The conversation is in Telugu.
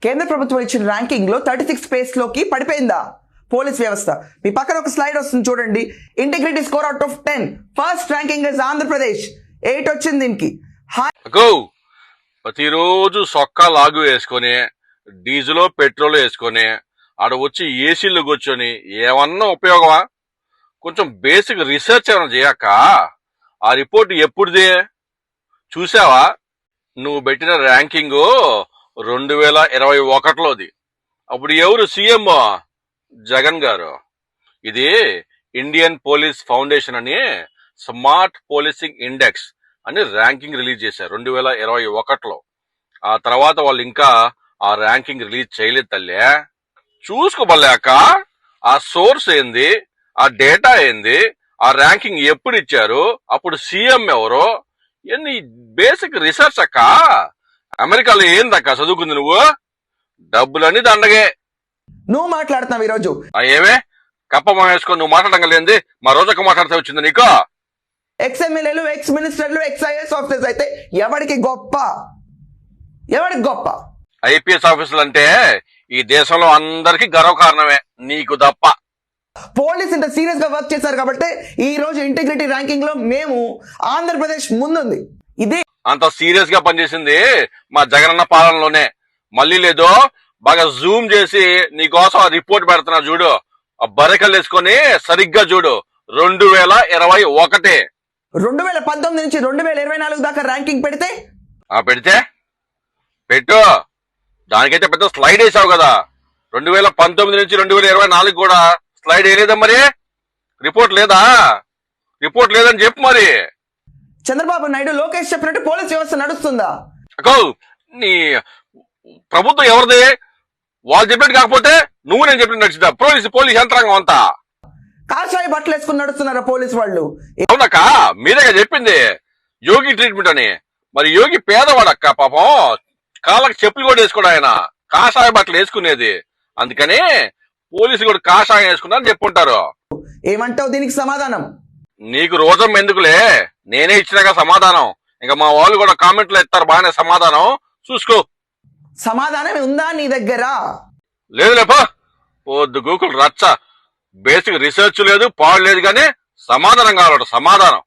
కేంద్ర ప్రభుత్వం ఇచ్చిన ర్యాంకింగ్ లో 36 ప్లేస్ లోకి పడిపోయిందా పోలీస్ వ్యవస్థ? మీ పక్కన ఒక స్లైడ్ వస్తుంది చూడండి. Integrity score out of 10 first ranking is Andhra Pradesh 8 వచ్చింది దీనికి. ప్రతిరోజు సొక్కా లాగు వేసుకొని డీజిల్ పెట్రోల్ వేసుకొని ఆడ వచ్చి ఏసీలో కూర్చొని ఏమన్నా ఉపయోగమా? కొంచెం బేసిక్ రీసెర్చ్ ఏమైనా చేయక ఆ రిపోర్ట్ ఎప్పుడుదే చూసావా? నువ్వు పెట్టిన ర్యాంకింగ్ 2021లోది. అప్పుడు ఎవరు సీఎం? జగన్ గారు. ఇది ఇండియన్ పోలీస్ ఫౌండేషన్ అని స్మార్ట్ పోలీసింగ్ ఇండెక్స్ అని ర్యాంకింగ్ రిలీజ్ చేశారు 2021లో. ఆ తర్వాత వాళ్ళు ఇంకా ఆ ర్యాంకింగ్ రిలీజ్ చేయలేదు తల్లే. చూసుకోబలేక ఆ సోర్స్ ఏంది, ఆ డేటా ఏంది, ఆ ర్యాంకింగ్ ఎప్పుడు ఇచ్చారు, అప్పుడు సీఎం ఎవరు, ఎన్ని బేసిక్ రీసెర్చ్ అక్క. అమెరికాలో ఏందక్క చదువుకుంది నువ్వు? డబ్బులన్నీ దండగే. నువ్వు మాట్లాడుతున్నావు ఈరోజు. ఏమే కప్ప వేసుకొని నువ్వు మాట్లాడడం లేంది, మా రోజొక్క మాట్లాడితే వచ్చింది నీకు? ఎక్స్ ఎమ్మెల్యేలు, ఎక్స్ మినిస్టర్లు, ఎక్స్ ఐఏఎస్ ఆఫీసర్స్ అయితే ఎవరికి గొప్ప? ఎవరికి గొప్ప? ఐపీఎస్ ఆఫీసర్లు అంటే ఈ దేశంలో అందరికి గర్వకారణమే, నీకు తప్ప. పోలీస్ ఇంత సీరియస్ గా వర్క్ చేశారు కాబట్టి ఈ రోజు ఇంటిగ్రిటీ ర్యాంకింగ్ లో మేము ఆంధ్రప్రదేశ్ ముందుంది. ఇదే అంత సీరియస్ గా పనిచేసింది మా జగనన్న పాలనలోనే. మళ్ళీ లేదో బాగా జూమ్ చేసి నీకోసం ఆ రిపోర్ట్ పెడుతున్నా చూడు. ఆ బరకలు వేసుకొని సరిగ్గా చూడు. 2021 2019 నుంచి 2024 దాకా ర్యాంకింగ్ పెడితే పెడితే పెట్టు. దానికైతే పెద్ద స్లైడ్ వేసావు కదా. 2019 నుంచి 2024 కూడా స్లైడ్ వేయలేదా? మరి రిపోర్ట్ లేదా? రిపోర్ట్ లేదని చెప్పు. మరి చంద్రబాబు నాయుడు, లోకేష్ చెప్పినట్టు పోలీస్ వ్యవస్థ నడుస్తుందా? నీ ప్రభుత్వం ఎవరిది? వాళ్ళు చెప్పినట్టు కాకపోతే నువ్వు నేను చెప్పినట్టు నడిచిందా? పోలీస్ యంత్రాంగం అంతా కాషాయ బట్టలు వేసుకుని నడుస్తున్నారా పోలీస్ వాళ్ళు? అవునక్క, మీరేగా చెప్పింది యోగి ట్రీట్మెంట్ అని. మరి యోగి పేదవాడక్క, పాపం కాళ్ళకి చెప్పులు కూడా వేసుకోడు ఆయన, కాషాయ బట్టలు వేసుకునేది. అందుకని పోలీసులు కూడా కాషాయం వేసుకున్నారని చెప్పుంటారు. ఏమంటావు దీనికి సమాధానం? నీకు రోజం ఎందుకులే, నేనే ఇచ్చినాక సమాధానం. ఇంకా మా వాళ్ళు కూడా కామెంట్లో ఇస్తారు బాగానే సమాధానం, చూసుకో. సమాధానం ఉందా నీ దగ్గర? లేదులేపా, పొద్దు గూకులు రచ్చ. బేసిక్ రీసెర్చ్ లేదు, పాడు లేదు, కానీ సమాధానం కావాలట, సమాధానం.